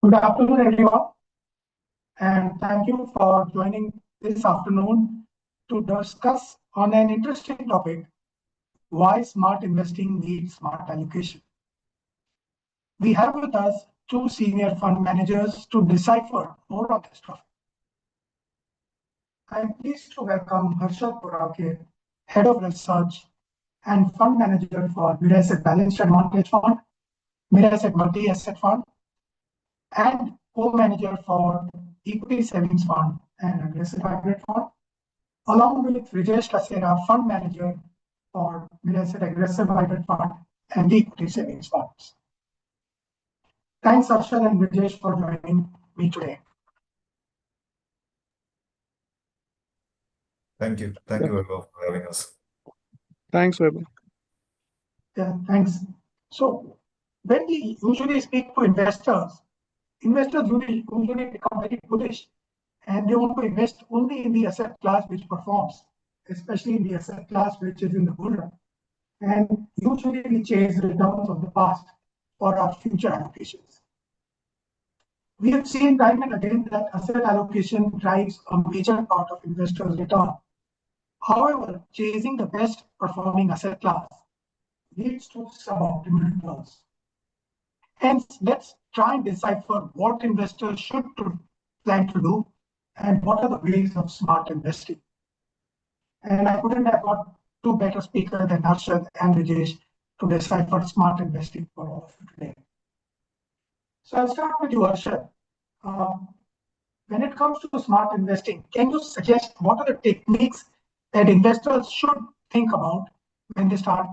Good afternoon, everyone, and thank you for joining this afternoon to discuss on an interesting topic, why smart investing needs smart allocation. We have with us two senior fund managers to decipher more on this topic. I am pleased to welcome Harshad Purake, Head of Research and Fund Manager for Mid-Asset Balanced Advantage Fund, Mid-Asset Multi-Asset Fund, and co-manager for Equity Savings Fund and Aggressive Hybrid Fund, along with Rajesh Kasera, Fund Manager for Mid-Asset Aggressive Hybrid Fund and the Equity Savings Funds. Thanks, Arshad and Rajesh, for joining me today. Thank you. Thank you, Vaibhav, for having us. Thanks, Vaibhav. Yeah, thanks. So, when we usually speak to investors usually become very bullish and they want to invest only in the asset class which performs, especially in the asset class which is in the bull run. And usually we chase returns of the past for our future allocations. We have seen time and again that asset allocation drives a major part of investors' return. However, chasing the best performing asset class leads to suboptimal returns. Hence, let's try and decipher what investors should plan to do and what are the ways of smart investing. And I couldn't have got two better speakers than Harshad and Rajesh to decipher smart investing for all of you today. So I'll start with you, Harshad. When it comes to smart investing, can you suggest what are the techniques that investors should think about when they start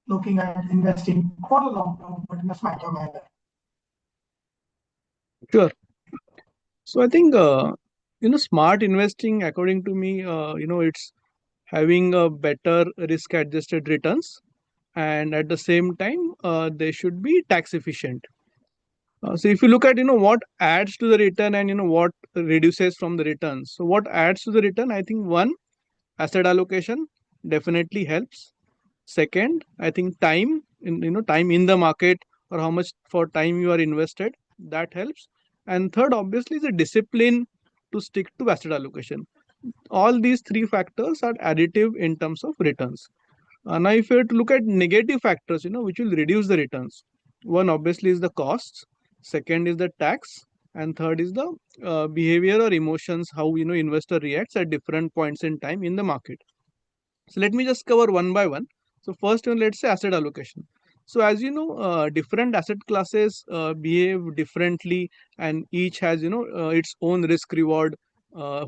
looking at investing for the long term, but in a smarter manner? Sure. So I think smart investing, according to me, it's having a better risk-adjusted returns, and at the same time, they should be tax efficient. So if you look at what adds to the return and what reduces from the returns. So what adds to the return? I think one, asset allocation definitely helps. Second, I think time in the market, or how much for time you are invested, that helps. And third, obviously, is a discipline to stick to asset allocation. All these three factors are additive in terms of returns. Now, if you were to look at negative factors, which will reduce the returns, one obviously is the costs. Second is the tax, and third is the behavior or emotions, how investor reacts at different points in time in the market. So let me just cover one by one. So first one, let's say asset allocation. So as you know, different asset classes behave differently, and each has its own risk reward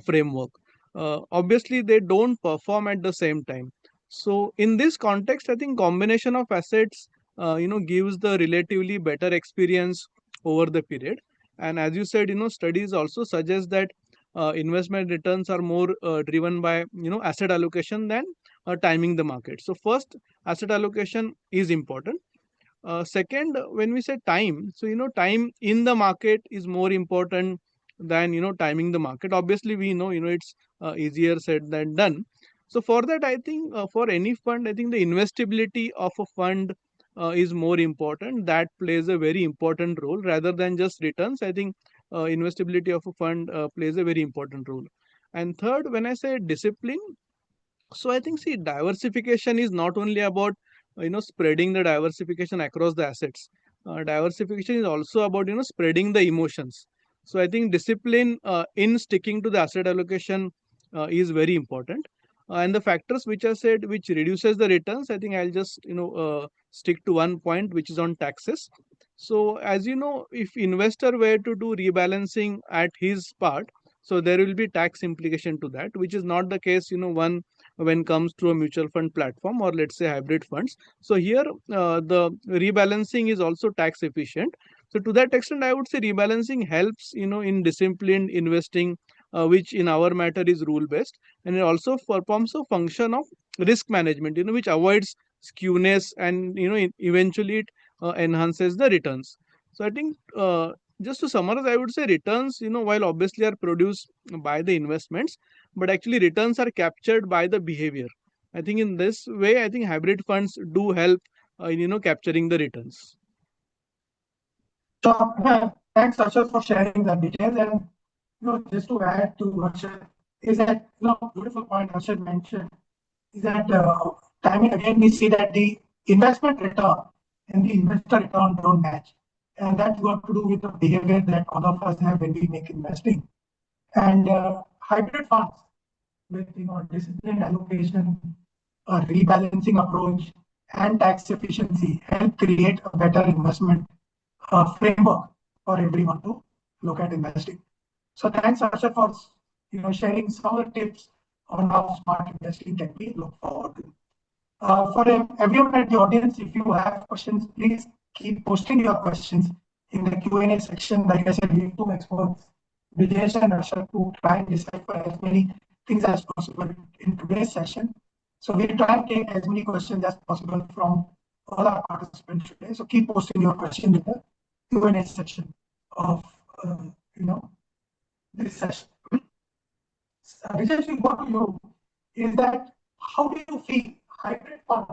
framework. Obviously, they don't perform at the same time. So in this context, I think combination of assets gives the relatively better experience over the period. And as you said, studies also suggest that investment returns are more driven by asset allocation than timing the market. So first, asset allocation is important. Second, when we say time, so time in the market is more important than timing the market. Obviously, we know it's easier said than done. So for that, I think for any fund, I think the investability of a fund is more important. That plays a very important role rather than just returns. I think investability of a fund plays a very important role. And third, when I say discipline, so I think, see, diversification is not only about spreading the diversification across the assets. Diversification is also about spreading the emotions. So I think discipline in sticking to the asset allocation is very important. And the factors which I said, which reduces the returns, I think I'll just stick to one point, which is on taxes. So as you know, if investor were to do rebalancing at his part, so there will be tax implication to that, which is not the case when comes to a mutual fund platform, or let's say hybrid funds. So here the rebalancing is also tax efficient. So to that extent, I would say rebalancing helps in disciplined investing, which in our matter is rule based, and it also performs a function of risk management, which avoids skewness, and eventually it enhances the returns. So I think just to summarize, I would say returns, while obviously are produced by the investments, but actually returns are captured by the behavior. I think in this way, I think hybrid funds do help in capturing the returns. So Thanks, Harshad, for sharing the details. And just to add to Harshad, is that beautiful point Harshad mentioned is that time and again we see that the investment return and the investor return don't match, and that's got to do with the behavior that all of us have when we make investing. And hybrid funds with disciplined allocation, a rebalancing approach, and tax efficiency help create a better investment framework for everyone to look at investing. So thanks, Asha, for sharing some of the tips on how smart investing can be looked forward to. For everyone at the audience, if you have questions, please keep posting your questions in the Q&A section. Like I said, we have two experts, Vijesh and Asha, to try and decipher as many things as possible in today's session. So we'll try and take as many questions as possible from all our participants today. So keep posting your questions in the Q&A section of this session. Vijesh, we go to you. Is that how do you feel hybrid funds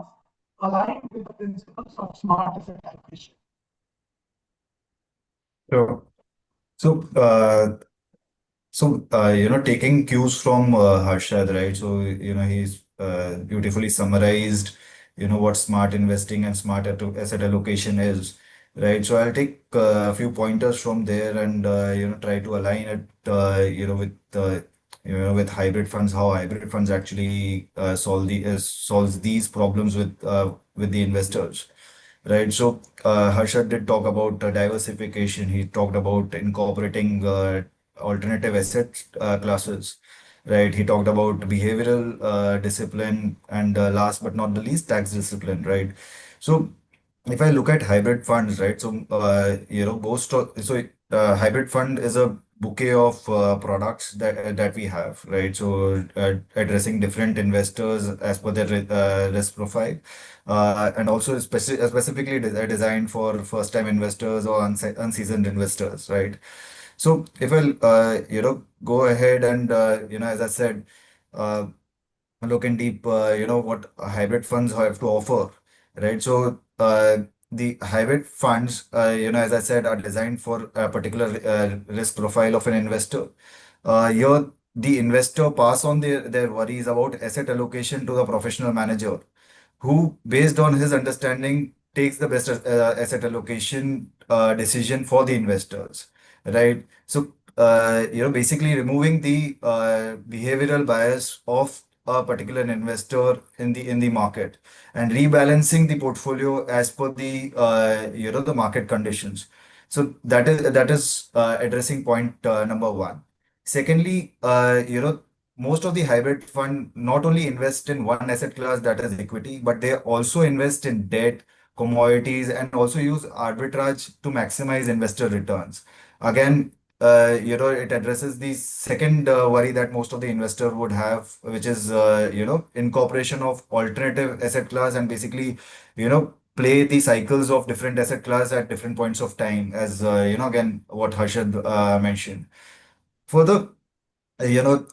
align with the principles of smart asset allocation? Sure. So, taking cues from Harshad, right? So, he's beautifully summarized, what smart investing and smart asset allocation is, right? So I'll take a few pointers from there and, try to align it, with hybrid funds, how hybrid funds actually solves these problems with the investors. Right. So, Harshad did talk about diversification. He talked about incorporating alternative asset classes. Right. He talked about behavioral discipline and last but not the least, tax discipline. Right. So, if I look at hybrid funds, right, so hybrid fund is a bouquet of products that we have, right? So addressing different investors as per their risk profile, and also specifically designed for first-time investors or unseasoned investors, right? So if I go ahead and as I said. Uh, Look in deep, what hybrid funds have to offer, right? So the hybrid funds, as I said, are designed for a particular risk profile of an investor. Here, the investor pass on their worries about asset allocation to the professional manager, who, based on his understanding, takes the best asset allocation decision for the investors, right? So, basically removing the behavioral bias of a particular investor in the market and rebalancing the portfolio as per the the market conditions. So that is addressing point number one. Secondly, most of the hybrid fund not only invest in one asset class, that is equity, but they also invest in debt, commodities, and also use arbitrage to maximize investor returns. Again, it addresses the second worry that most of the investor would have, which is, incorporation of alternative asset class and basically, play the cycles of different asset class at different points of time, as, again, what Harshad mentioned. Further, you know,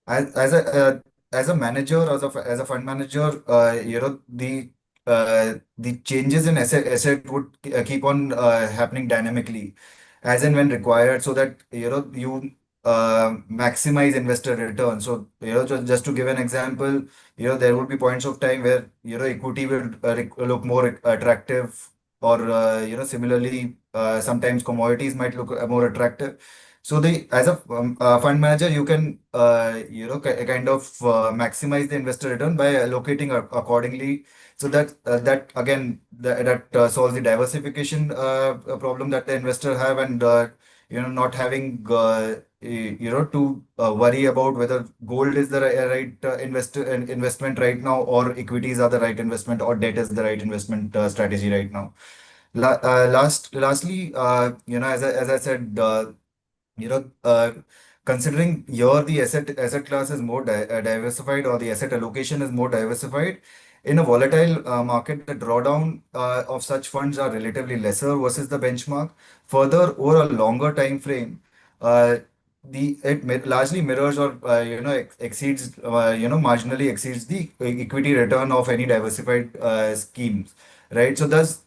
as a as a manager, as a fund manager, the changes in asset would keep on happening dynamically, as and when required, so that you maximize investor return. So just to give an example, there would be points of time where equity will look more attractive, or similarly, sometimes commodities might look more attractive. So the as a fund manager, you can kind of maximize the investor return by allocating accordingly. So that again that solves the diversification problem that the investor have, and not having to worry about whether gold is the right investment right now, or equities are the right investment, or debt is the right investment strategy right now. Lastly, as I said. You know, considering here the asset class is more diversified, or the asset allocation is more diversified, in a volatile market, the drawdown of such funds are relatively lesser versus the benchmark. Further, over a longer time frame, uh, largely mirrors, or exceeds, marginally exceeds the equity return of any diversified schemes, right? So thus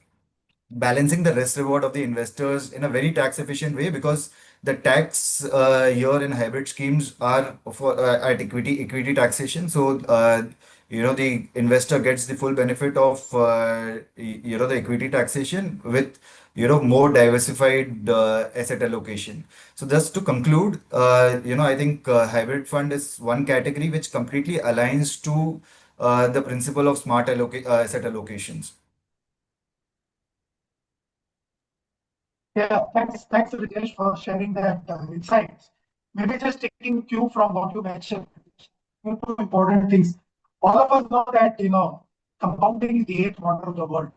balancing the risk reward of the investors in a very tax efficient way, because the tax here in hybrid schemes are for at equity taxation. So the investor gets the full benefit of the equity taxation with more diversified asset allocation. So just to conclude, I think hybrid fund is one category which completely aligns to the principle of smart asset allocations. Yeah, thanks, Ritesh, for sharing that insights. Maybe just taking cue from what you mentioned, two important things. All of us know that compounding is the eighth wonder of the world,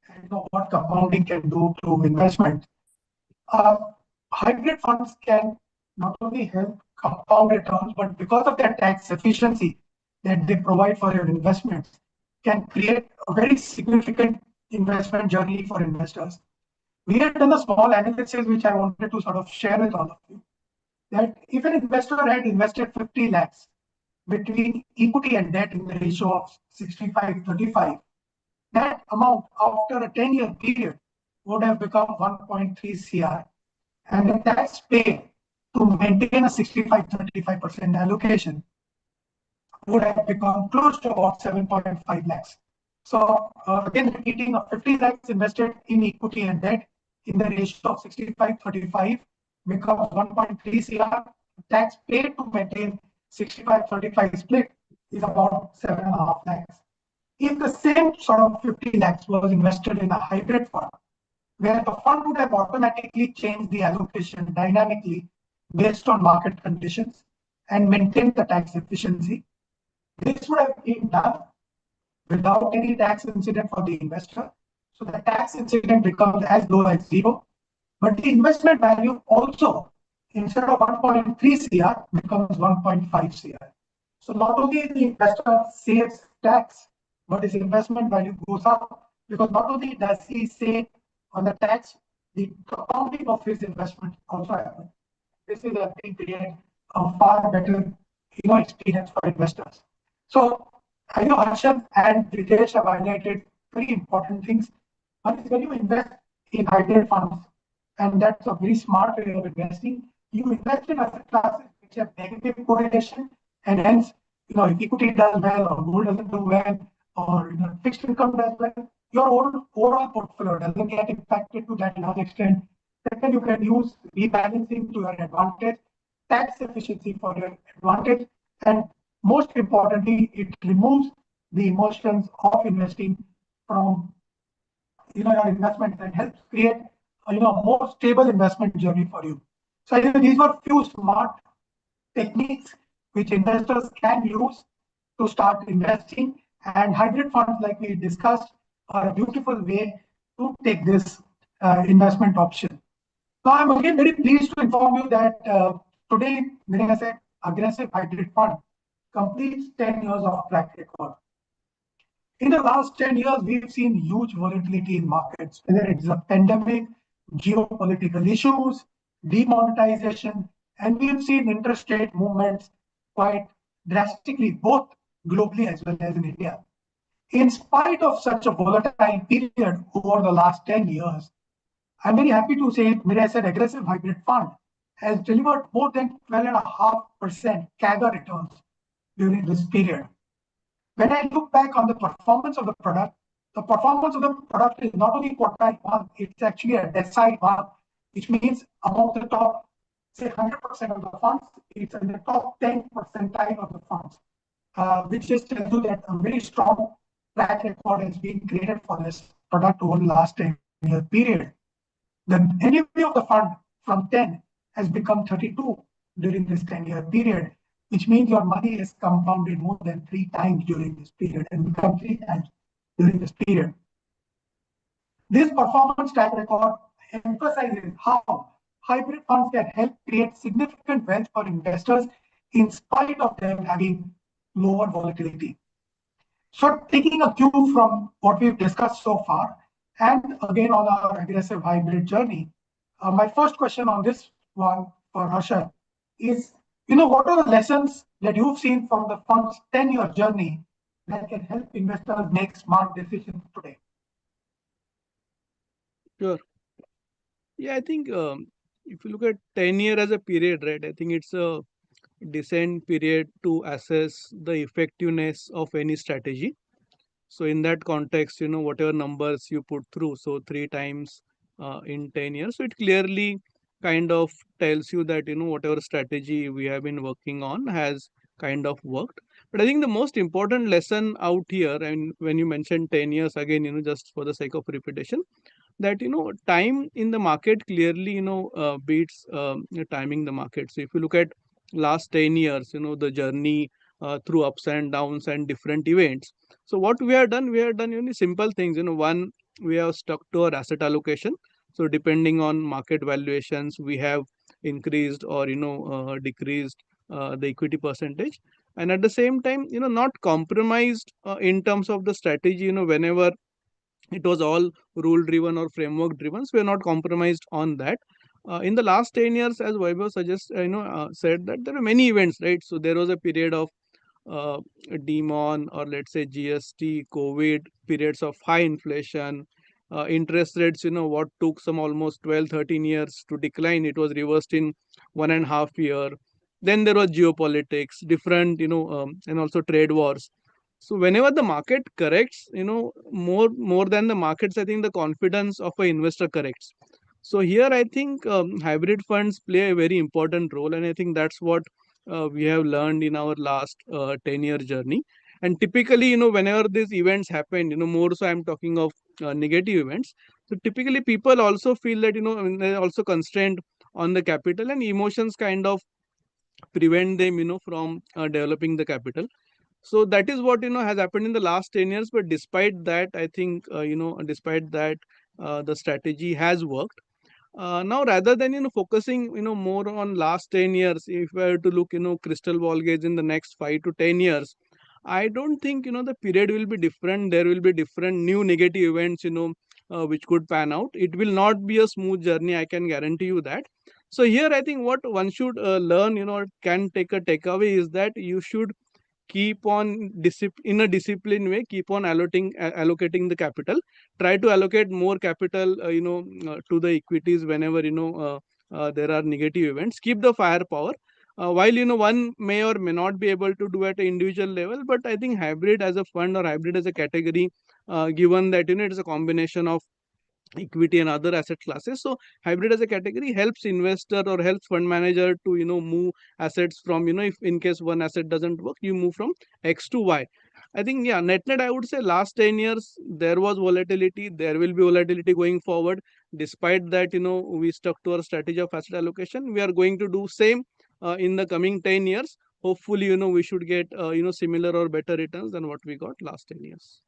and you know what compounding can do to investment. Uh, Hybrid funds can not only help compound returns, but because of their tax efficiency that they provide for your investments, can create a very significant investment journey for investors. We had done a small analysis which I wanted to sort of share with all of you. That if an investor had invested 50 lakhs between equity and debt in the ratio of 65-35, that amount after a 10-year period would have become 1.3 CR, and the tax paid to maintain a 65-35% allocation would have become close to about 7.5 lakhs. So again, repeating, 50 lakhs invested in equity and debt in the ratio of 65-35 becomes 1.3 CR. Tax paid to maintain 65-35 split is about 7.5 lakhs. If the same sort of 50 lakhs was invested in a hybrid fund, where the fund would have automatically changed the allocation dynamically based on market conditions and maintained the tax efficiency, this would have been done without any tax incident for the investor. So the tax incident becomes as low as zero. But the investment value also, instead of 1.3 CR, becomes 1.5 CR. So not only the investor saves tax, but his investment value goes up, because not only does he save on the tax, the compounding of his investment also happens. This is a big create a far better experience for investors. So I know Harshad and Ritesh have highlighted very important things. One is when you invest in hybrid funds, and that's a very smart way of investing. You invest in asset classes which have negative correlation, and hence, if equity does well or gold doesn't do well, or fixed income does well, your overall portfolio doesn't get impacted to that large extent. Second, you can use rebalancing to your advantage, tax efficiency for your advantage, and most importantly, it removes the emotions of investing from your investment and helps create more stable investment journey for you. So I think these were few smart techniques which investors can use to start investing, and hybrid funds, like we discussed, are a beautiful way to take this investment option. So I'm again very pleased to inform you that today Miraset Aggressive Hybrid Fund completes 10 years of track record. In the last 10 years, we've seen huge volatility in markets, whether it's a pandemic, geopolitical issues, demonetization, and we've seen interest rate movements quite drastically, both globally as well as in India. In spite of such a volatile period over the last 10 years, I'm very happy to say Miraset Aggressive Hybrid Fund has delivered more than 12.5% CAGR returns during this period. When I look back on the performance of the performance of the product is not only quartile one, it's actually a decile one, which means among the top, say 100% of the funds, it's in the top 10 percentile of the funds, which just tells you that a very strong track record has been created for this product over the last 10-year period. The NAV of the fund from 10 has become 32 during this 10-year period, which means your money is compounded more than 3 times during this period and become 3 times during this period. This performance track record emphasizes how hybrid funds can help create significant wealth for investors in spite of them having lower volatility. So taking a cue from what we've discussed so far, and again on our aggressive hybrid journey, my first question on this one for Harshad is, what are the lessons that you've seen from the fund's 10-year journey that can help investors make smart decisions today? Sure. Yeah, I think if you look at 10-year as a period, right, I think it's a decent period to assess the effectiveness of any strategy. So in that context, whatever numbers you put through, so three times in 10 years, so it clearly kind of tells you that, whatever strategy we have been working on has kind of worked. But I think the most important lesson out here, and when you mentioned 10 years again, just for the sake of repetition, that time in the market clearly beats timing the market. So if you look at last 10 years, the journey through ups and downs and different events. So what we have done simple things. One, we have stuck to our asset allocation. So depending on market valuations, we have increased or decreased the equity percentage, and at the same time, not compromised in terms of the strategy. Whenever it was all rule driven or framework driven, so we are not compromised on that. In the last 10 years, as Vaibhav said, that there are many events, right? So there was a period of uh, demon, or let's say GST, COVID, periods of high inflation, interest rates, what took some almost 12, 13 years to decline, it was reversed in 1.5 year. Then there was geopolitics, different, and also trade wars. So whenever the market corrects, more than the markets, I think the confidence of an investor corrects. So here I think hybrid funds play a very important role, and I think that's what we have learned in our last 10-year journey. And typically, whenever these events happen, more so I'm talking of negative events. So typically, people also feel that I mean, they're also constrained on the capital, and emotions kind of prevent them, from developing the capital. So that is what has happened in the last 10 years. But despite that, I think despite that, the strategy has worked. Now, rather than focusing more on last 10 years, if I were to look crystal ball gauge in the next 5 to 10 years, I don't think the period will be different. There will be different new negative events which could pan out. It will not be a smooth journey, I can guarantee you that. So here I think what one should learn, can take a takeaway, is that you should keep on in a disciplined way, keep on allocating the capital. Try to allocate more capital to the equities whenever there are negative events. Keep the firepower. While one may or may not be able to do at an individual level, but I think hybrid as a fund or hybrid as a category, given that it is a combination of equity and other asset classes, so hybrid as a category helps investor or helps fund manager to move assets from, if in case one asset doesn't work, you move from X to Y. I think, yeah, net I would say last 10 years there was volatility, there will be volatility going forward. Despite that, we stuck to our strategy of asset allocation. We are going to do same in the coming 10 years. Hopefully, we should get similar or better returns than what we got last 10 years.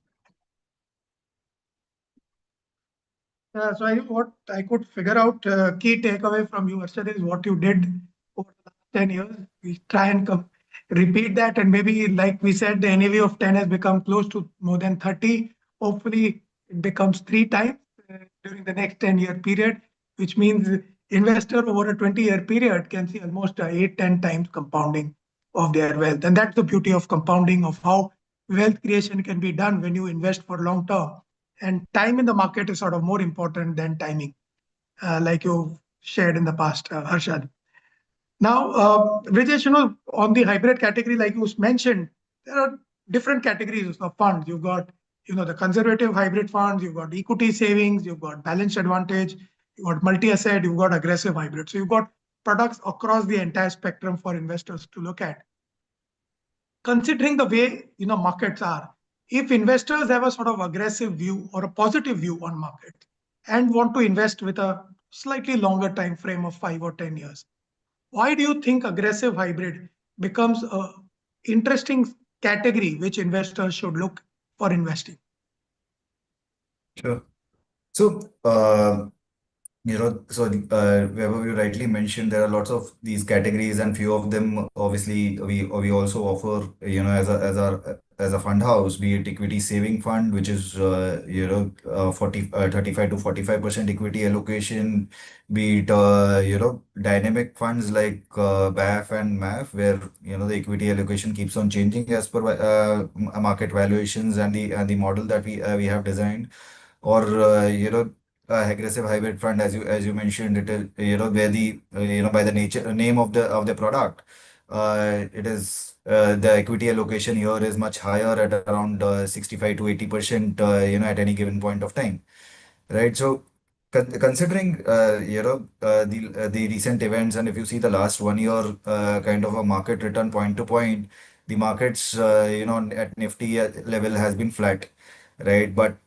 So what I could figure out, key takeaway from you, Arshad, is what you did over the last 10 years. We try and repeat that, and maybe, like we said, the NAV of 10 has become close to more than 30. Hopefully, it becomes 3 times during the next 10-year period, which means investor over a 20-year period can see almost 8, 10 times compounding of their wealth. And that's the beauty of compounding, of how wealth creation can be done when you invest for long term. And time in the market is sort of more important than timing, like you shared in the past, Harshad. Now, Brijesh, on the hybrid category, like you mentioned, there are different categories of funds. You've got, the conservative hybrid funds, you've got equity savings, you've got balanced advantage, you've got multi-asset, you've got aggressive hybrid. So you've got products across the entire spectrum for investors to look at. Considering the way markets are, if investors have a sort of aggressive view or a positive view on market and want to invest with a slightly longer time frame of 5 or 10 years, why do you think aggressive hybrid becomes a interesting category which investors should look for investing? Sure. So, wherever you rightly mentioned, there are lots of these categories, and few of them, obviously, we also offer, as a fund house, be it equity saving fund, which is 35 to 45% equity allocation, be it dynamic funds like BAF and MAF, where the equity allocation keeps on changing as per market valuations and the model that we have designed, or aggressive hybrid fund, as you mentioned, it is, where the by the nature name of the product, it is the equity allocation here is much higher at around 65 to 80%, at any given point of time, right? So considering the recent events, and if you see the last 1 year kind of a market return point to point, the markets at Nifty level has been flat, right? But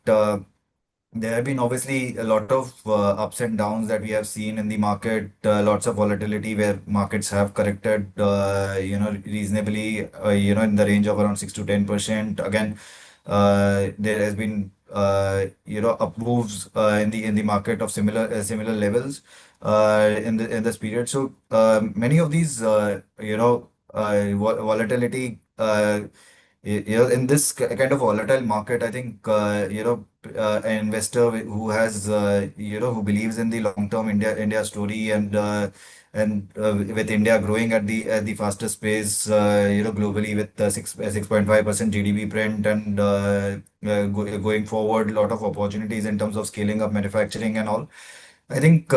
there have been obviously a lot of ups and downs that we have seen in the market, lots of volatility where markets have corrected, reasonably, in the range of around 6 to 10%. Again, there has been, up moves in the market of similar levels in this period. So many of these, volatility. In this kind of volatile market, I think an investor who has who believes in the long-term India story, and with India growing at the fastest pace, globally with 6.5% GDP print, and going forward, a lot of opportunities in terms of scaling up manufacturing and all. I think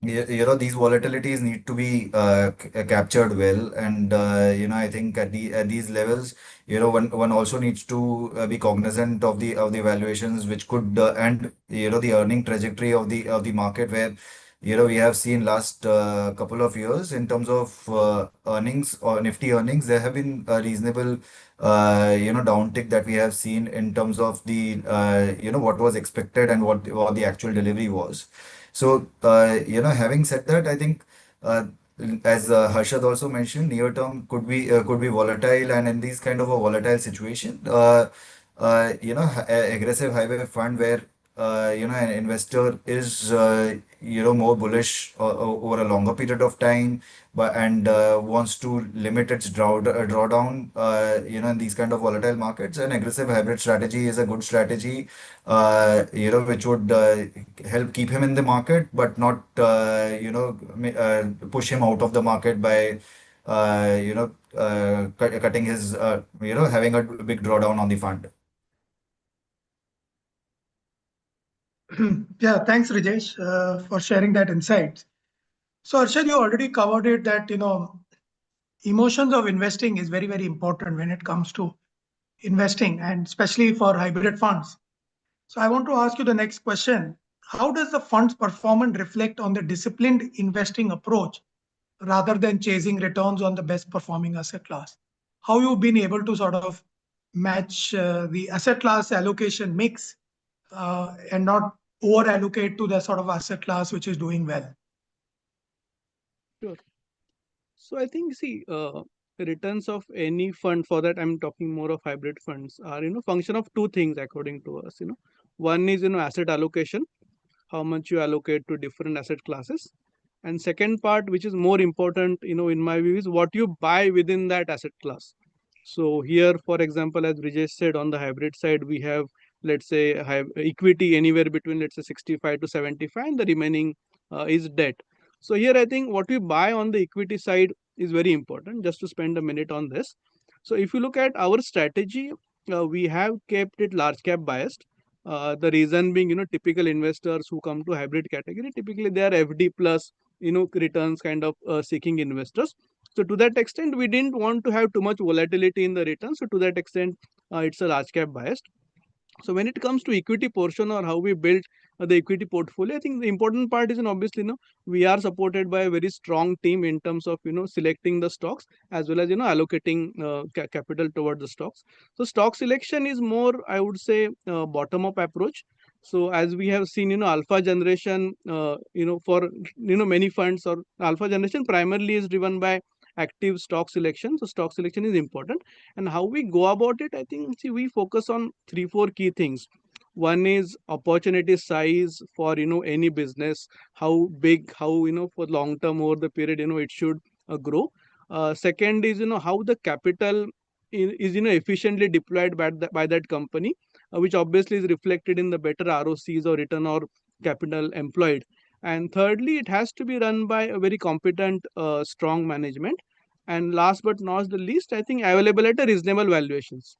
these volatilities need to be captured well, and I think at these levels, one also needs to be cognizant of the valuations, which could and the earning trajectory of the market, where we have seen last couple of years in terms of earnings or Nifty earnings, there have been a reasonable downtick that we have seen in terms of the what was expected and what the actual delivery was. So, having said that, I think, as Harshad also mentioned, near term could be volatile, and in these kind of a volatile situation, aggressive highway fund where an investor is more bullish over a longer period of time, but and wants to limit its drawdown, in these kind of volatile markets. An aggressive hybrid strategy is a good strategy, which would help keep him in the market, but not push him out of the market by cutting his having a big drawdown on the fund. Yeah, thanks, Rajesh, for sharing that insight. So, Arshad, you already covered it that, emotions of investing is very, very important when it comes to investing, and especially for hybrid funds. So I want to ask you the next question. How does the fund's performance reflect on the disciplined investing approach rather than chasing returns on the best performing asset class? How you've been able to sort of match the asset class allocation mix and not over allocate to the sort of asset class which is doing well? Sure. So I think, see, returns of any fund, for that I'm talking more of hybrid funds, are function of two things according to us. One is asset allocation, how much you allocate to different asset classes, and second part, which is more important, in my view, is what you buy within that asset class. So here, for example, as Brijesh said, on the hybrid side, we have, let's say, have equity anywhere between, let's say, 65 to 75, and the remaining is debt. So here, I think what we buy on the equity side is very important. Just to spend a minute on this. So if you look at our strategy, we have kept it large cap biased. The reason being, typical investors who come to hybrid category, typically they are FD plus, returns kind of seeking investors. So to that extent, we didn't want to have too much volatility in the returns. So to that extent, it's a large cap biased. So when it comes to equity portion or how we build the equity portfolio, I think the important part is, obviously, we are supported by a very strong team in terms of, selecting the stocks, as well as, allocating capital toward the stocks. So stock selection is more, I would say, bottom up approach. So as we have seen, alpha generation, for, many funds, or alpha generation primarily is driven by active stock selection. So stock selection is important. And how we go about it, I think, see, we focus on three, four key things. One is opportunity size for, any business, how big, how, for long term over the period, it should grow. Second is, how the capital is, efficiently deployed by that company, which obviously is reflected in the better ROCs or return or capital employed. And thirdly, it has to be run by a very competent, strong management. And last but not the least, I think available at a reasonable valuations.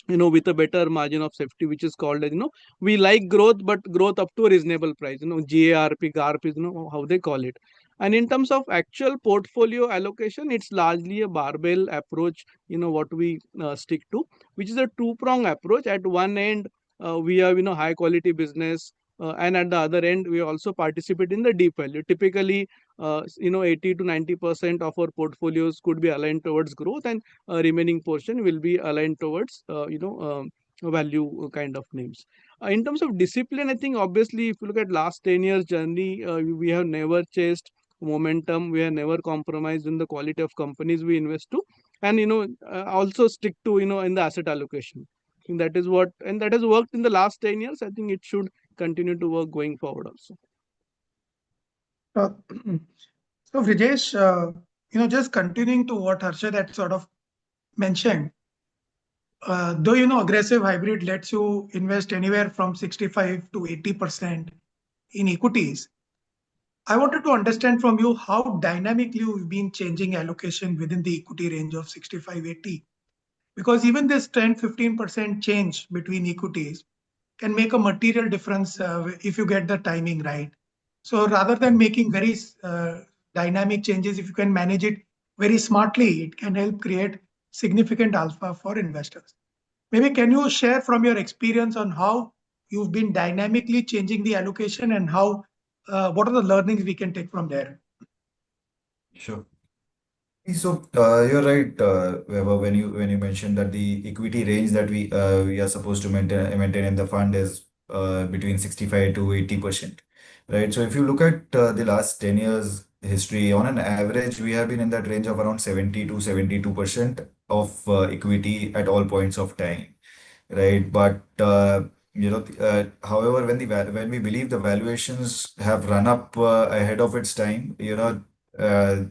with a better margin of safety, which is called as, we like growth, but growth up to a reasonable price, GARP, GARP is, how they call it. And in terms of actual portfolio allocation, it's largely a barbell approach, what we stick to, which is a two-prong approach. At one end, we have, high quality business, and at the other end, we also participate in the deep value. Typically, 80 to 90% of our portfolios could be aligned towards growth, and remaining portion will be aligned towards value kind of names. In terms of discipline, I think obviously if you look at last 10 years journey, we have never chased momentum, we have never compromised in the quality of companies we invest to, and also stick to in the asset allocation. I think that is what, and that has worked in the last 10 years. I think it should continue to work going forward also. Uh, so Brijesh, just continuing to what Harshad had sort of mentioned, though aggressive hybrid lets you invest anywhere from 65 to 80% in equities. I wanted to understand from you how dynamically you've been changing allocation within the equity range of 65-80, because even this 10-15% change between equities can make a material difference if you get the timing right. So rather than making very dynamic changes, if you can manage it very smartly, it can help create significant alpha for investors. Maybe can you share from your experience on how you've been dynamically changing the allocation and how what are the learnings we can take from there? Sure. So you're right, Weber, when you mentioned that the equity range that we are supposed to maintain in the fund is between 65 to 80%, right? So if you look at the last 10 years history, on an average, we have been in that range of around 70 to 72% of equity at all points of time, right? But however, when we believe the valuations have run up ahead of its time, uh,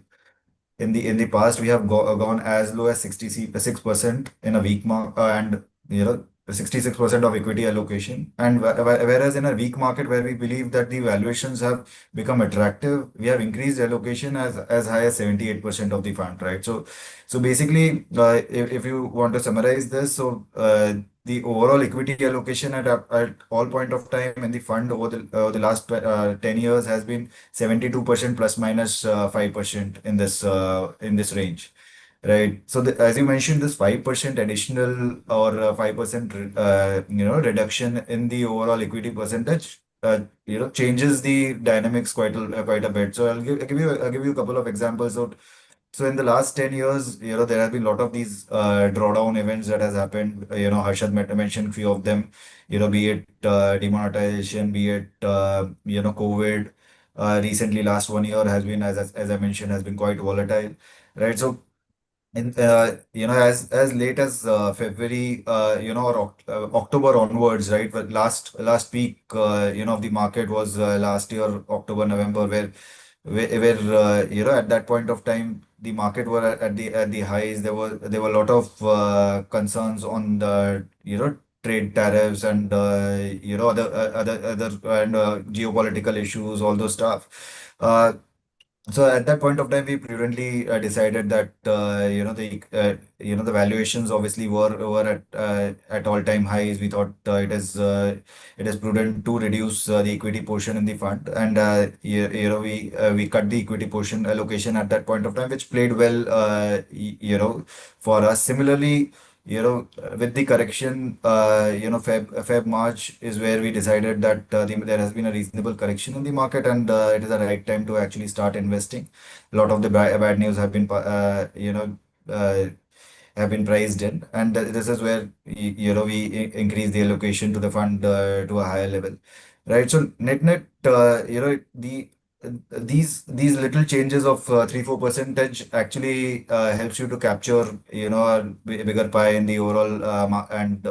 in the past we have gone as low as 66% in a weak mark and 66% of equity allocation, and whereas in a weak market where we believe that the valuations have become attractive, we have increased allocation as high as 78% of the fund, right? So basically, if you want to summarize this, so the overall equity allocation at all point of time in the fund over the last 10 years has been 72% plus minus 5% in this range, right? So as you mentioned, this 5% additional or 5% reduction in the overall equity percentage changes the dynamics quite a bit. So I'll give you a couple of examples. So in the last 10 years, there have been a lot of these drawdown events that has happened. Harshad mentioned few of them, be it demonetization, be it, COVID. Recently, last 1 year has been, as I mentioned, has been quite volatile, right? So in as late as February, or October onwards, right? But last peak, of the market was last year, October, November, where at that point of time the market were at the highs. There were a lot of concerns on the trade tariffs and other and geopolitical issues, all those stuff. So at that point of time, we prudently decided that the valuations obviously were at all-time highs. We thought it is prudent to reduce the equity portion in the fund, and we cut the equity portion allocation at that point of time, which played well, for us. Similarly, with the correction, Feb March is where we decided that there has been a reasonable correction in the market, and it is the right time to actually start investing. A lot of the bad news have been, uh, have been priced in, and this is where we increase the allocation to the fund to a higher level, right? So net, these little changes of 3-4% actually helps you to capture a bigger pie in the overall and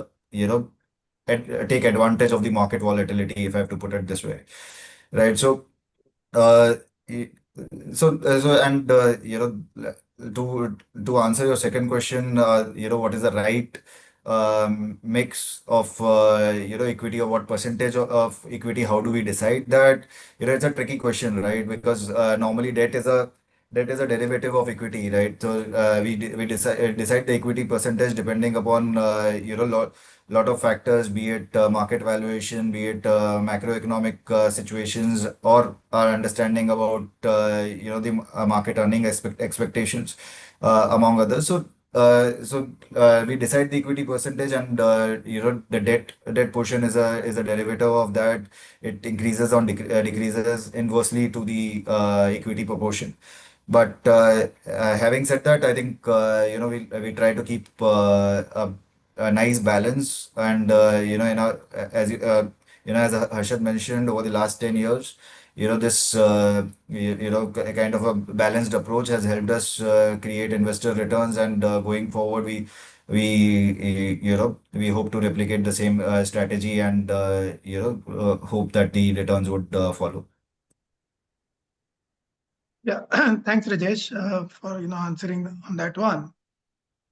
take advantage of the market volatility, if I have to put it this way, right? So uh, y- so and to answer your second question, what is the right mix of equity, or what percentage of equity? How do we decide that? It's a tricky question, right? Because normally debt is a derivative of equity, right? So we decide the equity percentage depending upon lot of factors, be it market valuation, be it macroeconomic situations, or our understanding about the market earning expectations, among others. So we decide the equity percentage, and the debt portion is a derivative of that. It increases on decreases inversely to the equity proportion. But having said that, I think we try to keep a nice balance, and as Harshad mentioned, over the last 10 years, this kind of a balanced approach has helped us create investor returns, and going forward, we hope to replicate the same strategy, and hope that the returns would follow. Yeah, thanks, Rajesh, for answering on that one.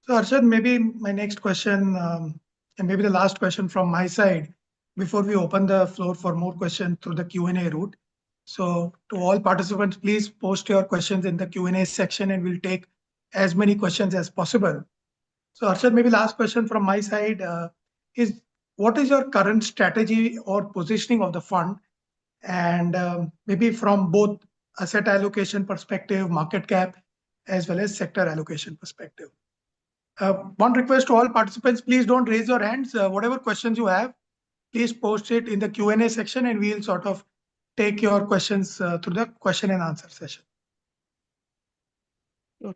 So, Arshad, maybe my next question, and maybe the last question from my side, before we open the floor for more questions through the Q&A route. So, to all participants, please post your questions in the Q&A section, and we'll take as many questions as possible. So, Arshad, maybe last question from my side is, what is your current strategy or positioning of the fund? And maybe from both asset allocation perspective, market cap, as well as sector allocation perspective. One request to all participants, please don't raise your hands. Whatever questions you have, please post it in the Q&A section, and we'll sort of take your questions through the question and answer session. Sure.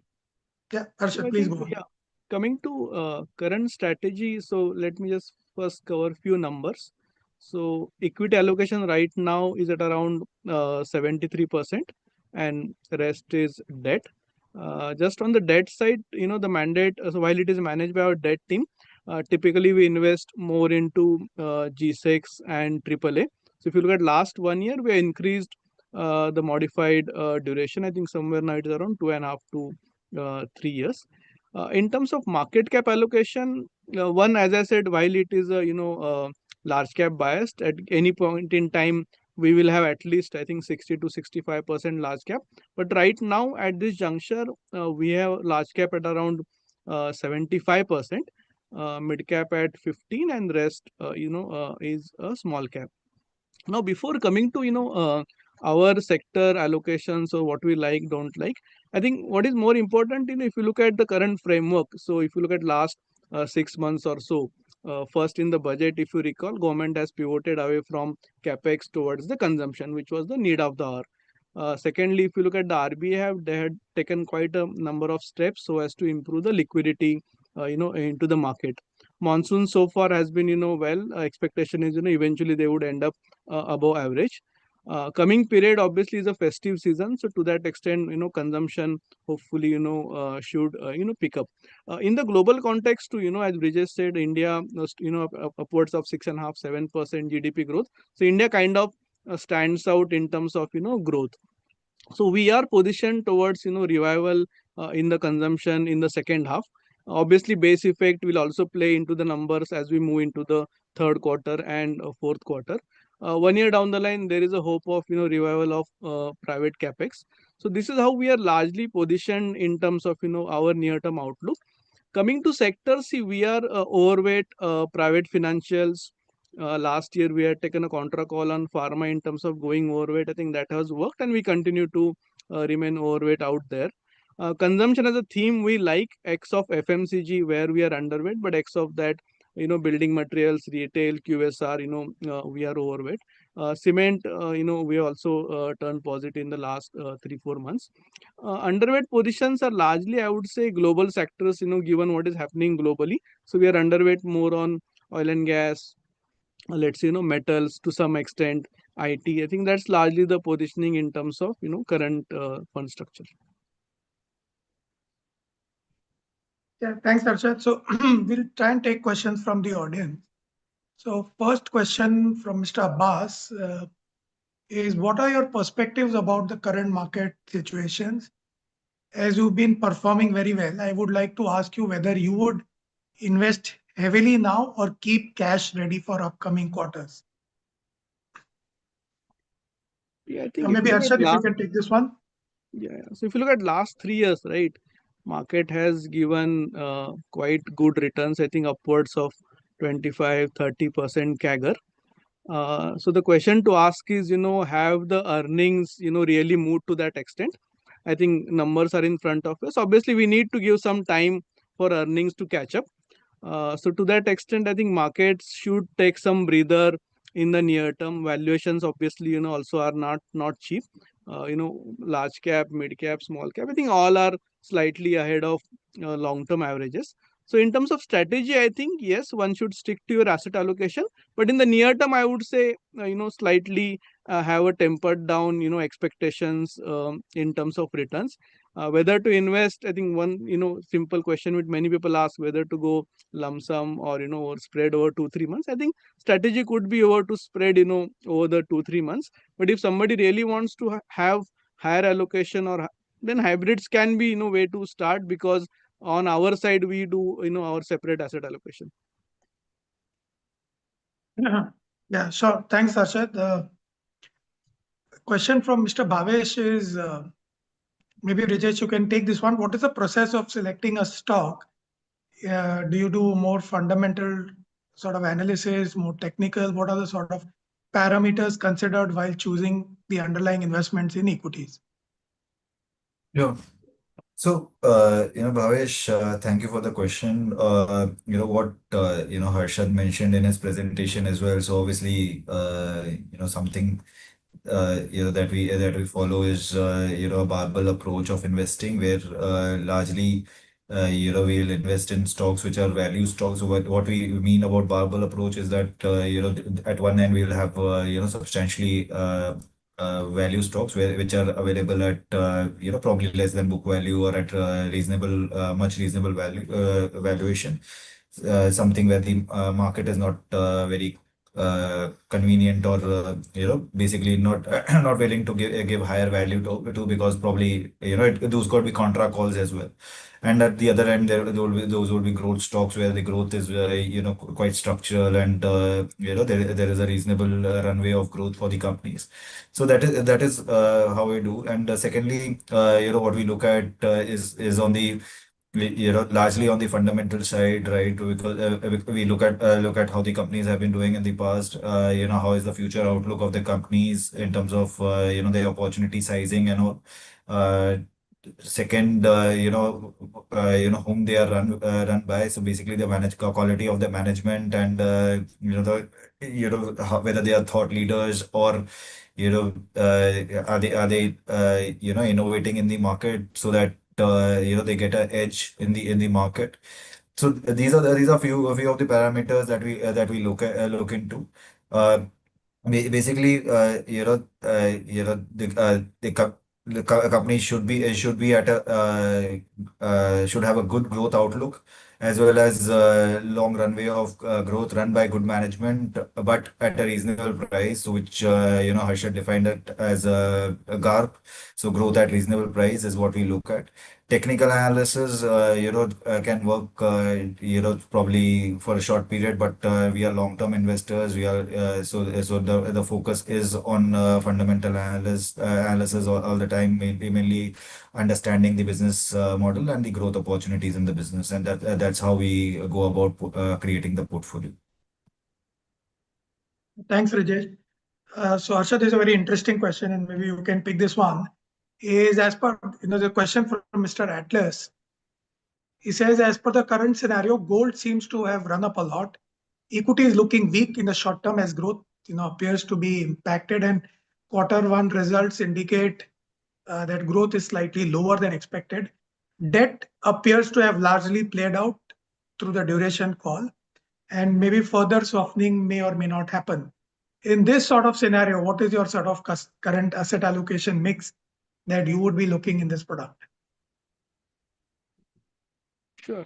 Yeah, So Arshad, I please think, go on. yeah, coming to current strategy, so let me just first cover a few numbers. So equity allocation right now is at around 73%, and the rest is debt. Just on the debt side, the mandate, so while it is managed by our debt team, typically we invest more into G6 and AAA. So if you look at last 1 year, we increased the modified duration. I think somewhere now it is around 2.5 to 3 years. In terms of market cap allocation, one, as I said, while it is a large cap biased, at any point in time we will have at least, I think, 60 to 65% large cap. But right now at this juncture, we have large cap at around 75%, mid cap at 15, and rest is a small cap. Now, before coming to our sector allocations or what we like, don't like, I think what is more important, if you look at the current framework. So if you look at last 6 months or so, first in the budget, if you recall, government has pivoted away from capex towards the consumption, which was the need of the hour. Secondly, if you look at the RBI, they had taken quite a number of steps so as to improve the liquidity, into the market. Monsoon so far has been, well, expectation is, eventually they would end up above average. Coming period obviously is a festive season, so to that extent, consumption hopefully should pick up. In the global context too, as Brijesh said, India upwards of 6.5-7% GDP growth. So India kind of stands out in terms of growth. So we are positioned towards revival in the consumption in the second half. Obviously, base effect will also play into the numbers as we move into the third quarter and fourth quarter. 1 year down the line, there is a hope of revival of private capex. So this is how we are largely positioned in terms of our near-term outlook. Coming to sectors, see, we are overweight private financials. Last year, we had taken a contra call on pharma in terms of going overweight. I think that has worked, and we continue to remain overweight out there. Consumption as a theme, we like X of FMCG, where we are underweight, but X of that, building materials, retail, QSR, we are overweight. Cement, we also turned positive in the last 3-4 months. Underweight positions are largely, I would say, global sectors, given what is happening globally. So we are underweight more on oil and gas, let's say, metals to some extent, IT. I think that's largely the positioning in terms of, current fund structure. Yeah, thanks, Arshad. So we'll try and take questions from the audience. So first question from Mr. Abbas is, what are your perspectives about the current market situations? As you've been performing very well, I would like to ask you whether you would invest heavily now or keep cash ready for upcoming quarters. Yeah, I think Maybe Arshad, if you can take this one. Yeah. So if you look at last 3 years, right, market has given quite good returns. I think upwards of 25-30% CAGR. So the question to ask is, have the earnings, really moved to that extent? I think numbers are in front of us. Obviously, we need to give some time for earnings to catch up. So to that extent, I think markets should take some breather in the near term. Valuations, obviously, also are not cheap. Large cap, mid cap, small cap. I think all are slightly ahead of long term averages. So in terms of strategy, I think yes, one should stick to your asset allocation. But in the near term, I would say slightly have a tempered down expectations in terms of returns. Whether to invest, I think one simple question which many people ask, whether to go lump sum or or spread over 2-3 months. I think strategy could be over to spread over the 2-3 months. But if somebody really wants to have higher allocation then hybrids can be way to start, because on our side we do our separate asset allocation. Yeah, sure. Thanks, Arshad. The question from Mr. Bhavesh is, maybe Rajesh, you can take this one. What is the process of selecting a stock? Do you do more fundamental sort of analysis, more technical? What are the sort of parameters considered while choosing the underlying investments in equities? Yeah. So, Bhavesh, thank you for the question. What, Harshad mentioned in his presentation as well. So obviously, something that we follow is a barbell approach of investing, where largely we'll invest in stocks which are value stocks. So what we mean about barbell approach is that at one end we'll have substantially value stocks which are available at probably less than book value or at reasonable much reasonable valuation, something where the market is not very convenient, or basically not not willing to give higher value to, because probably those could be contra calls as well. And at the other end, those will be growth stocks where the growth is quite structural, and there is a reasonable runway of growth for the companies. So that is how we do. And secondly, what we look at is on the largely on the fundamental side, right? Because we look at how the companies have been doing in the past. How is the future outlook of the companies in terms of the opportunity sizing and all. Uh, Second, whom they are run by. So basically, the manage quality of the management, and whether they are thought leaders, or are they innovating in the market, so that they get an edge in the market. So these are few of the parameters that we look into. Uh, Basically, the company should be at a should have a good growth outlook, as well as long runway of growth run by good management, but at a reasonable price, so which Harshad defined it as a GARP. So growth at reasonable price is what we look at. Technical analysis, can work, probably for a short period, but we are long-term investors. We are so the focus is on fundamental analysis all the time, mainly understanding the business model and the growth opportunities in the business, and that's how we go about creating the portfolio. Thanks, Rajesh. So Arshad, is a very interesting question, and maybe you can pick this one. Is as per the question from Mr. Atlas. He says, as per the current scenario, gold seems to have run up a lot. Equity is looking weak in the short term as growth appears to be impacted, and Q1 results indicate that growth is slightly lower than expected. Debt appears to have largely played out through the duration call, and maybe further softening may or may not happen. In this sort of scenario, what is your sort of current asset allocation mix that you would be looking in this product? Sure.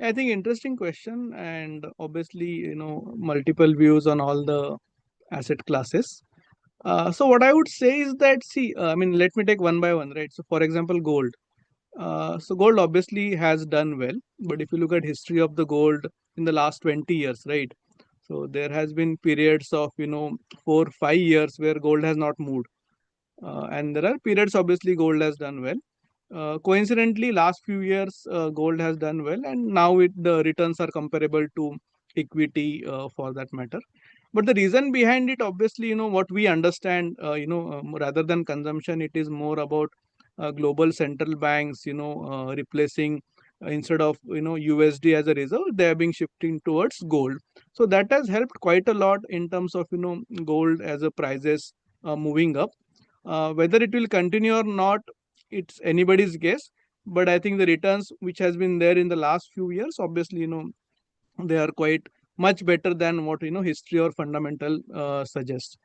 I think interesting question, and obviously, multiple views on all the asset classes. So what I would say is that, see, I mean, let me take one by one, right? So for example, gold. So gold obviously has done well, but if you look at history of the gold in the last 20 years, right? So there has been periods of 4-5 years where gold has not moved. And there are periods, obviously, gold has done well. Coincidentally, last few years, gold has done well, and now the returns are comparable to equity for that matter. But the reason behind it, obviously, what we understand, rather than consumption, it is more about global central banks, replacing instead of USD as a reserve, they are being shifting towards gold. So that has helped quite a lot in terms of gold as a prices moving up. Whether it will continue or not, it's anybody's guess. But I think the returns which has been there in the last few years, obviously, they are quite much better than what history or fundamental suggests.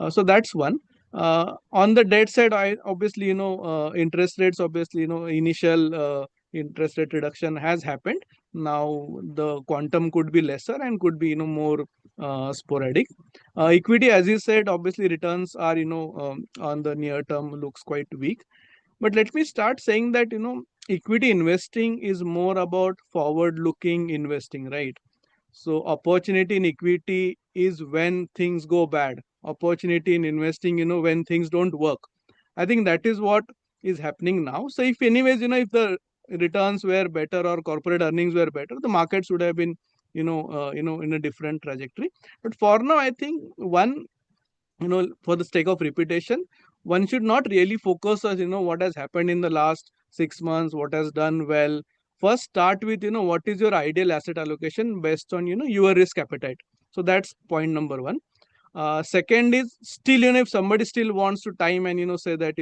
So that's one. On the debt side, I obviously interest rates, obviously initial interest rate reduction has happened. Now the quantum could be lesser and could be more sporadic. Equity, as you said, obviously returns are on the near term looks quite weak. But let me start saying that equity investing is more about forward looking investing, right? So opportunity in equity is when things go bad. Opportunity in investing, when things don't work. I think that is what is happening now. So if anyways, if the returns were better or corporate earnings were better, the markets would have been, in a different trajectory. But for now, I think one, for the sake of repetition, one should not really focus on what has happened in the last 6 months, what has done well. First start with what is your ideal asset allocation based on your risk appetite. So that's point number one. Second is still, if somebody still wants to time and say that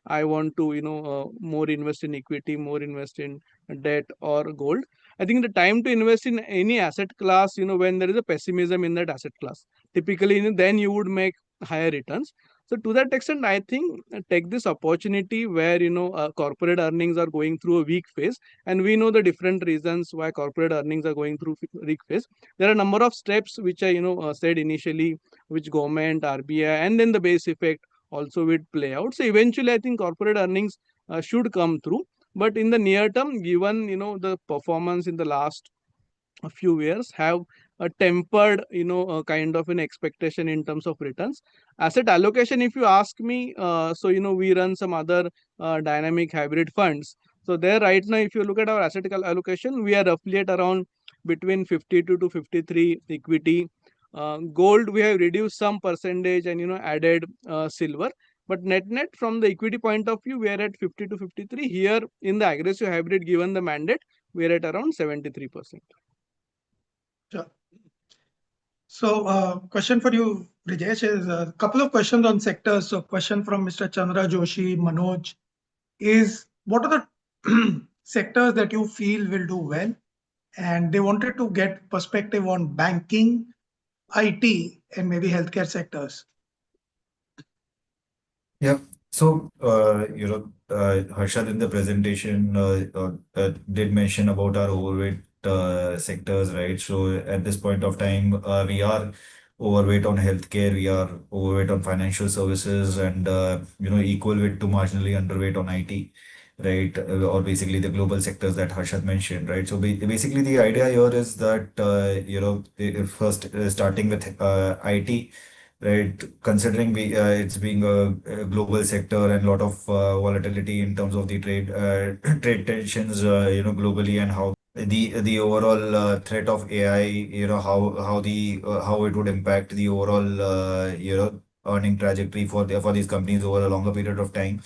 I want to more invest in equity, more invest in debt or gold. I think the time to invest in any asset class, when there is a pessimism in that asset class, typically then you would make higher returns. So to that extent, I think take this opportunity where corporate earnings are going through a weak phase, and we know the different reasons why corporate earnings are going through weak phase. There are a number of steps which I said initially, which government, RBI, and then the base effect also will play out. So eventually, I think corporate earnings should come through. But in the near term, given the performance in the last a few years have a tempered a kind of an expectation in terms of returns. Asset allocation, if you ask me, so we run some other dynamic hybrid funds. So there right now, if you look at our allocation, we are roughly at around between 52 to 53 equity. Gold, we have reduced some percentage and added silver. But net from the equity point of view, we are at 50 to 53. Here in the aggressive hybrid, given the mandate, we are at around 73%. Sure. So question for you, Brijesh, is a couple of questions on sectors. So question from Mr. Chandra Joshi, Manoj, is what are the sectors that you feel will do well? And they wanted to get perspective on banking, IT, and maybe healthcare sectors. Yeah. So, Harshad in the presentation did mention about our overweight sectors, right? So, at this point of time, we are overweight on healthcare, we are overweight on financial services, and equal weight to marginally underweight on IT, right? Or basically the global sectors that Harshad mentioned, right? So, basically, the idea here is that first starting with IT. Right, considering it's being a global sector and a lot of volatility in terms of the trade tensions, globally, and how the overall threat of AI, how it would impact the overall earning trajectory for these companies over a longer period of time.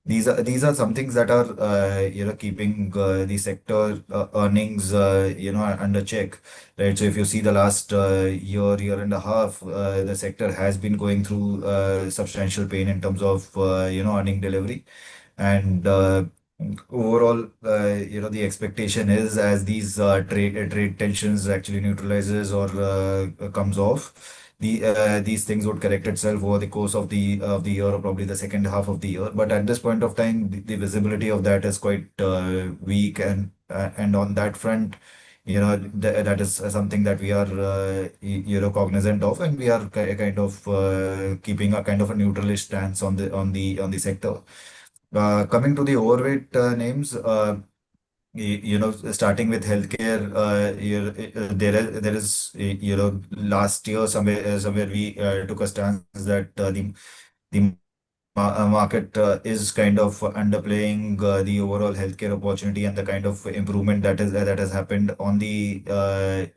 These are some things that are keeping the sector earnings under check, right? So if you see the last year and a half, the sector has been going through substantial pain in terms of earning delivery. And overall, the expectation is as these trade tensions actually neutralizes or comes off, these things would correct itself over the course of the year or probably the second half of the year. But at this point of time, the visibility of that is quite weak, and on that front, that is something that we are cognizant of, and we are kind of keeping a kind of a neutralish stance on the sector. Coming to the overweight names, starting with healthcare, there is last year somewhere we took a stance that the market is kind of underplaying the overall healthcare opportunity and the kind of improvement that has happened on the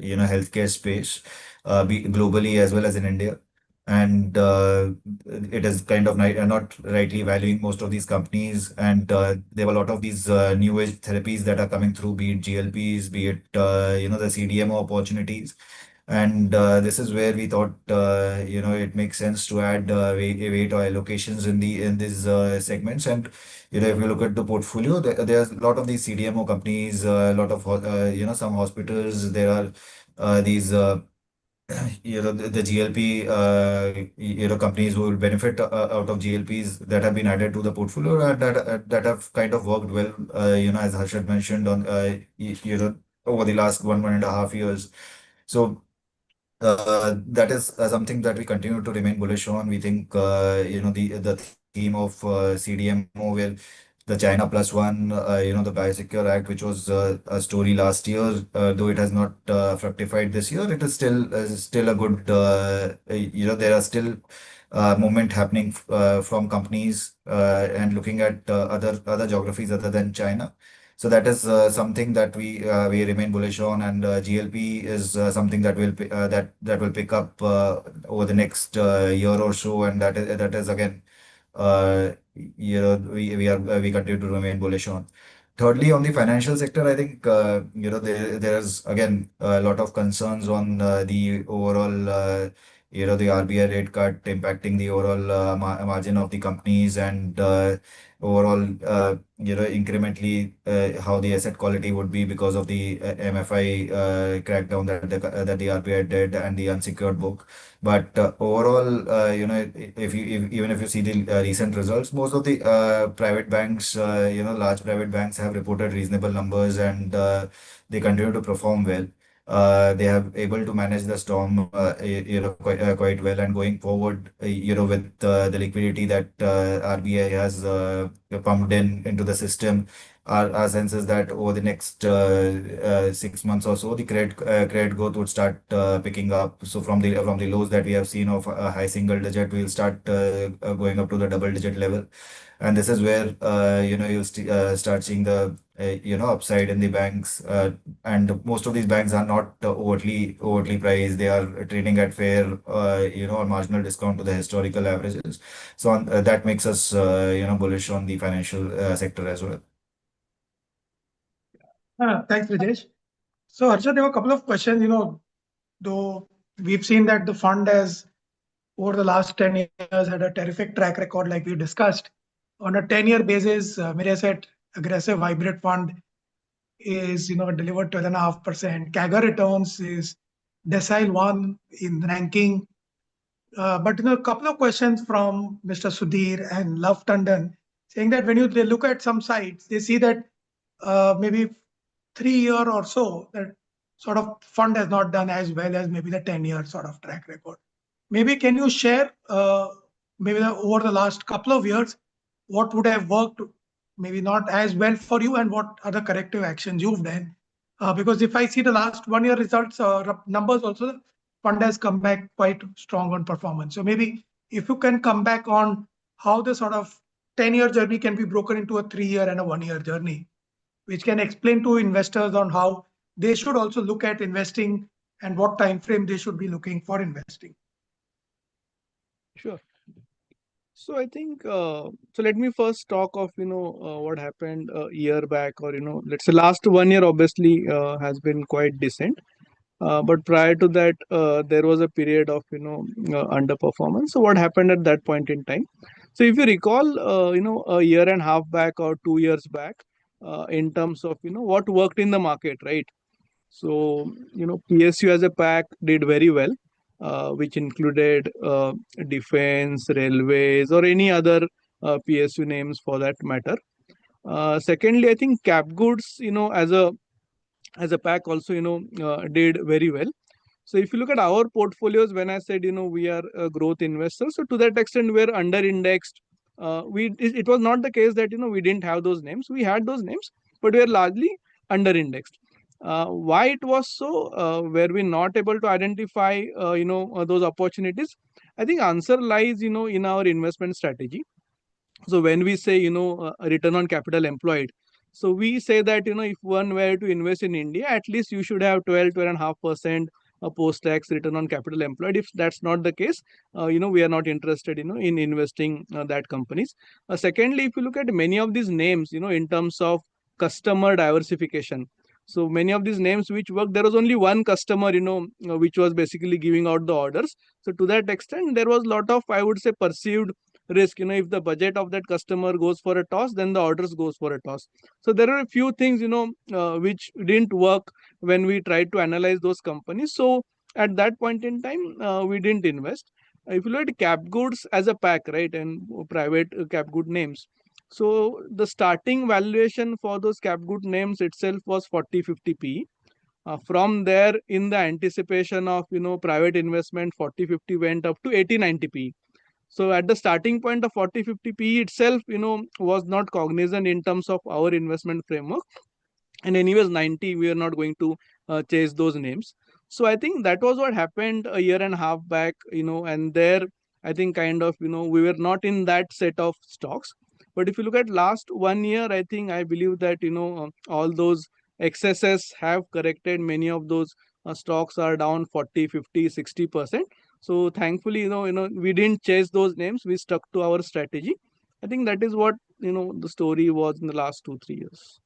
healthcare space globally as well as in India. And it is kind of not rightly valuing most of these companies. And there were a lot of these new age therapies that are coming through, be it GLPs, be it the CDMO opportunities. And this is where we thought, it makes sense to add weight or allocations in these segments. And if you look at the portfolio, there's a lot of these CDMO companies, a lot of some hospitals. There are these the GLP companies who will benefit out of GLPs that have been added to the portfolio, and that have kind of worked well. As Harshad mentioned on over the last 1.5 years. So. That is something that we continue to remain bullish on. We think, the theme of CDMO, where the China Plus One, the Biosecure Act, which was a story last year, though it has not fructified this year, it is still a good, there are still movement happening from companies and looking at other geographies other than China. So that is something that we remain bullish on, and GLP is something that will pick up over the next year or so, and that is again, we continue to remain bullish on. Thirdly, on the financial sector, I think there's again a lot of concerns on the overall the RBI rate cut impacting the overall margin of the companies, and overall incrementally how the asset quality would be because of the MFI crackdown that the RBI did, and the unsecured book. But overall, even if you see the recent results, most of the private banks, large private banks have reported reasonable numbers, and they continue to perform well. They have able to manage the storm, quite well. And going forward, with the liquidity that RBI has pumped into the system, our sense is that over the next 6 months or so, the credit growth would start picking up. So from the lows that we have seen of a high single digit, we'll start going up to the double digit level. And this is where you'll start seeing the upside in the banks. And most of these banks are not overtly priced. They are trading at fair, or marginal discount to the historical averages. So that makes us bullish on the financial sector as well. Thanks, Rajesh. So, Harshad, there were a couple of questions. Though we've seen that the fund has, over the last 10 years, had a terrific track record, like we discussed. On a 10-year basis, Miraset Aggressive Hybrid Fund is, delivered 12.5%. CAGR returns is decile 1 in ranking. But a couple of questions from Mr. Sudhir and Love Tandon, saying that when they look at some sites, they see that maybe 3 year or so, that sort of fund has not done as well as maybe the 10-year sort of track record. Maybe can you share maybe over the last couple of years, what would have worked maybe not as well for you, and what other corrective actions you've done? Because if I see the last 1 year results numbers also, the fund has come back quite strong on performance. So maybe if you can come back on how the sort of 10-year journey can be broken into a 3 year and a 1 year journey, which can explain to investors on how they should also look at investing and what time frame they should be looking for investing. Sure. So I think so. Let me first talk of what happened a year back, or let's say last 1 year. Obviously, has been quite decent. But prior to that, there was a period of underperformance. So what happened at that point in time? So if you recall, a year and a half back or 2 years back, in terms of what worked in the market, right? So PSU as a pack did very well, which included defense, railways, or any other PSU names for that matter. Secondly, I think cap goods, as a pack also did very well. So if you look at our portfolios, when I said we are growth investors, so to that extent we're under indexed. It was not the case that we didn't have those names. We had those names, but we are largely under indexed. Why it was so? Were we not able to identify those opportunities? I think answer lies in our investment strategy. So when we say, a return on capital employed, so we say that, if one were to invest in India, at least you should have 12.5% post-tax return on capital employed. If that's not the case, we are not interested, in investing that companies. Secondly, if you look at many of these names, in terms of customer diversification, so many of these names which work, there was only one customer, which was basically giving out the orders. So to that extent, there was a lot of, I would say, perceived risk. If the budget of that customer goes for a toss, then the orders goes for a toss. So there are a few things, which didn't work when we tried to analyze those companies. So at that point in time, we didn't invest. If you look at cap goods as a pack, right, and private cap good names, so the starting valuation for those cap good names itself was 40-50 p. From there, in the anticipation of, private investment, 40-50 went up to 80-90 p. So at the starting point of 40-50 PE itself, was not cognizant in terms of our investment framework. And anyways, 90, we are not going to chase those names. So I think that was what happened a year and a half back, and there, I think kind of, we were not in that set of stocks. But if you look at last 1 year, I think I believe that, all those excesses have corrected. Many of those stocks are down 40, 50, 60%. So thankfully, we didn't chase those names. We stuck to our strategy. I think that is what, the story was in the last 2-3 years.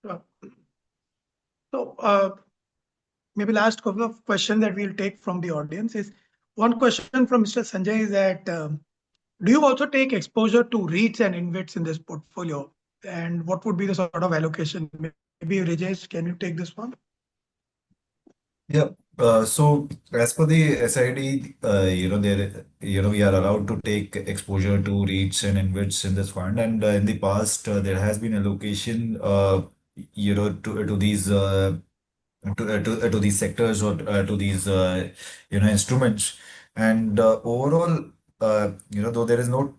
Uh, So maybe last couple of questions that we'll take from the audience is, one question from Mr. Sanjay is that do you also take exposure to REITs and InvITs in this portfolio? And what would be the sort of allocation? Maybe Rajesh, can you take this one? Yeah. So as per the SID, we are allowed to take exposure to REITs and InvITs in this fund, and in the past, there has been allocation, to these to these sectors or to these instruments. And overall, though there is no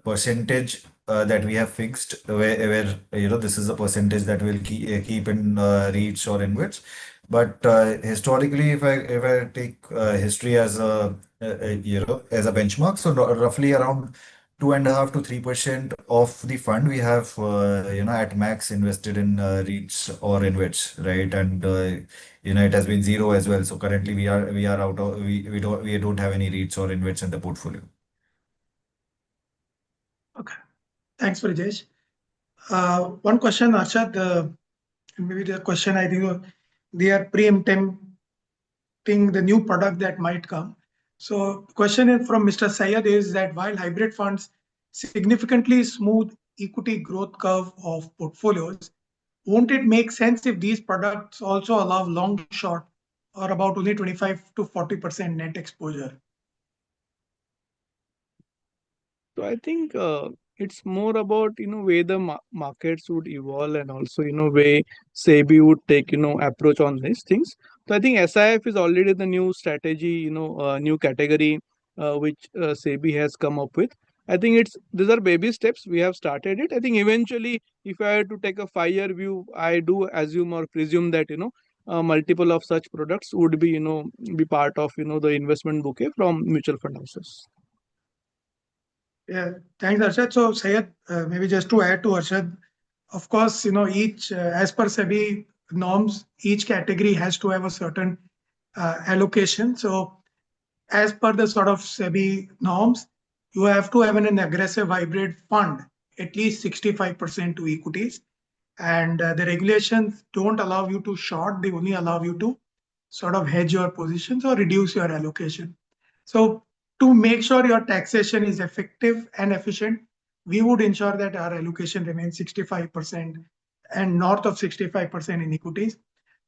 percentage that we have fixed where this is a percentage that we'll keep in REITs or InvITs. But historically, if I take history as as a benchmark, so roughly around 2.5 to 3% of the fund we have at max invested in REITs or InvITs, right? And it has been zero as well. So currently we are out of we don't have any REITs or InvITs in the portfolio. Okay, thanks, Rajesh. One question, Arshad, maybe the question I think they are preempting the new product that might come. So question from Mr. Syed is that while hybrid funds significantly smooth equity growth curve of portfolios, won't it make sense if these products also allow long short or about only 25 to 40% net exposure? So I think it's more about, where the markets would evolve, and also, way SEBI would take, approach on these things. So I think SIF is already the new strategy, new category which SEBI has come up with. I think these are baby steps. We have started it. I think eventually, if I had to take a 5-year view, I do assume or presume that, multiple of such products would be, be part of, the investment bouquet from mutual fund houses. Yeah, thanks, Arshad. So, Syed, maybe just to add to Arshad, of course, each, as per SEBI norms, each category has to have a certain allocation. So, as per the sort of SEBI norms, you have to have an aggressive hybrid fund, at least 65% to equities. And the regulations don't allow you to short, they only allow you to sort of hedge your positions or reduce your allocation. So to make sure your taxation is effective and efficient, we would ensure that our allocation remains 65% and north of 65% in equities.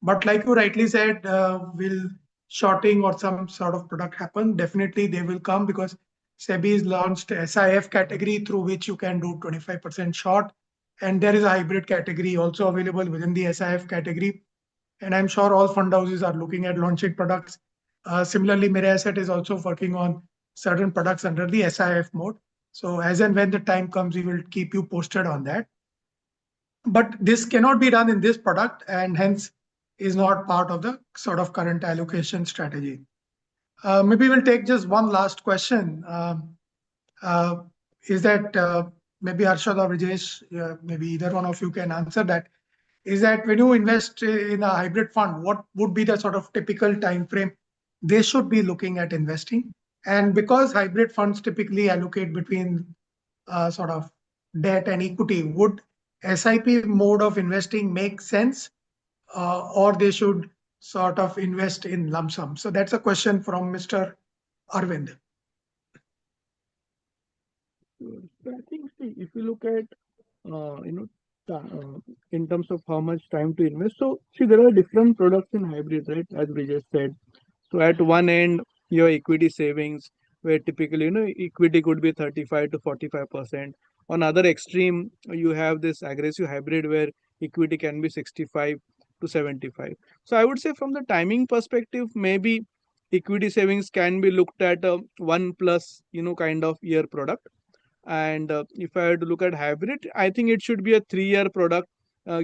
But like you rightly said, will shorting or some sort of product happen? Definitely they will come, because SEBI has launched SIF category through which you can do 25% short. And there is a hybrid category also available within the SIF category. And I'm sure all fund houses are looking at launching products. Similarly, Mirae Asset is also working on certain products under the SIF mode. So as and when the time comes, we will keep you posted on that. But this cannot be done in this product, and hence is not part of the sort of current allocation strategy. Maybe we'll take just one last question. is that maybe Arshad or Rajesh, maybe either one of you can answer that. Is that when you invest in a hybrid fund, what would be the sort of typical time frame they should be looking at investing? And because hybrid funds typically allocate between sort of debt and equity, would SIP mode of investing make sense, or they should sort of invest in lump sum? So that's a question from Mr. Arvind. So I think, see, if you look at you know in terms of how much time to invest, so see, there are different products in hybrid, right? As we just said. So at one end, your equity savings, where typically equity could be 35 to 45%. On other extreme, you have this aggressive hybrid where equity can be 65 to 75. So I would say from the timing perspective, maybe equity savings can be looked at a 1+ kind of year product. And if I had to look at hybrid, I think it should be a 3-year product,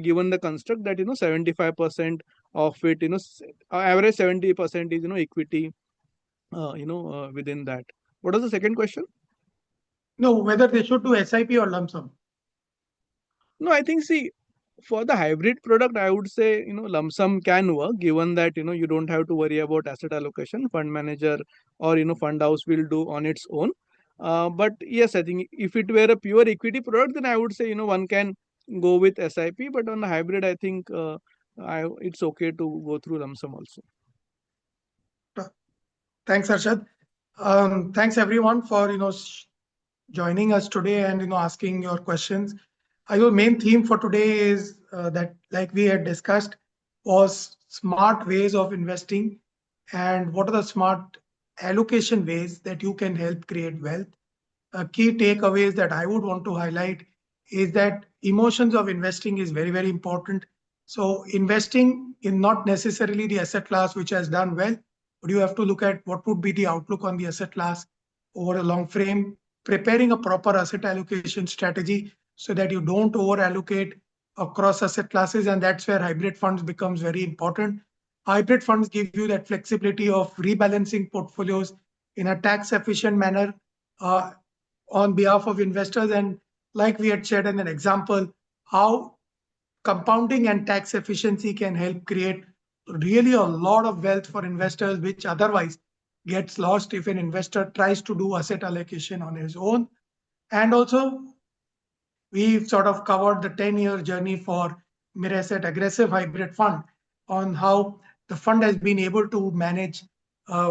given the construct that 75% of it, average 70% is equity, within that. What was the second question? No, whether they should do SIP or lump sum. No, I think, see, for the hybrid product, I would say lump sum can work, given that you don't have to worry about asset allocation. Fund manager or fund house will do on its own. But yes, I think if it were a pure equity product, then I would say one can go with SIP. But on the hybrid, I think it's okay to go through lump sum also. Thanks, Arshad. Thanks everyone for joining us today and asking your questions. I know main theme for today is that, like we had discussed, was smart ways of investing and what are the smart allocation ways that you can help create wealth. Key takeaways that I would want to highlight is that emotions of investing is very, very important. So investing in not necessarily the asset class which has done well, but you have to look at what would be the outlook on the asset class over a long frame, preparing a proper asset allocation strategy so that you don't over allocate across asset classes. And that's where hybrid funds becomes very important. Hybrid funds give you that flexibility of rebalancing portfolios in a tax efficient manner, on behalf of investors. And like we had shared in an example, how compounding and tax efficiency can help create really a lot of wealth for investors, which otherwise gets lost if an investor tries to do asset allocation on his own. And also, we've sort of covered the 10-year journey for Miraset Aggressive Hybrid Fund on how the fund has been able to manage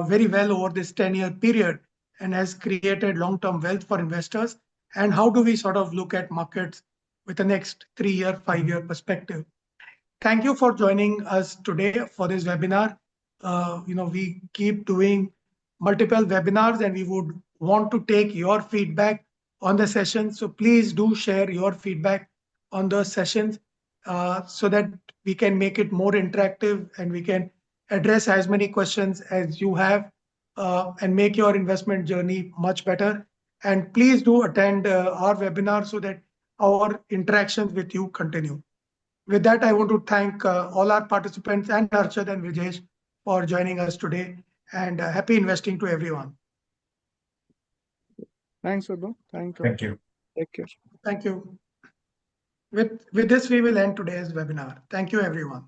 very well over this 10-year period and has created long-term wealth for investors. And how do we sort of look at markets with the next 3-year, 5-year perspective? Thank you for joining us today for this webinar. We keep doing multiple webinars and we would want to take your feedback on the session. So please do share your feedback on those sessions so that we can make it more interactive and we can address as many questions as you have and make your investment journey much better. And please do attend our webinar so that our interactions with you continue. With that, I want to thank all our participants and Arshad and Vijesh for joining us today, and happy investing to everyone. Thanks, Udo. Thank you. Thank you. Take care. Thank you. With this, we will end today's webinar. Thank you, everyone.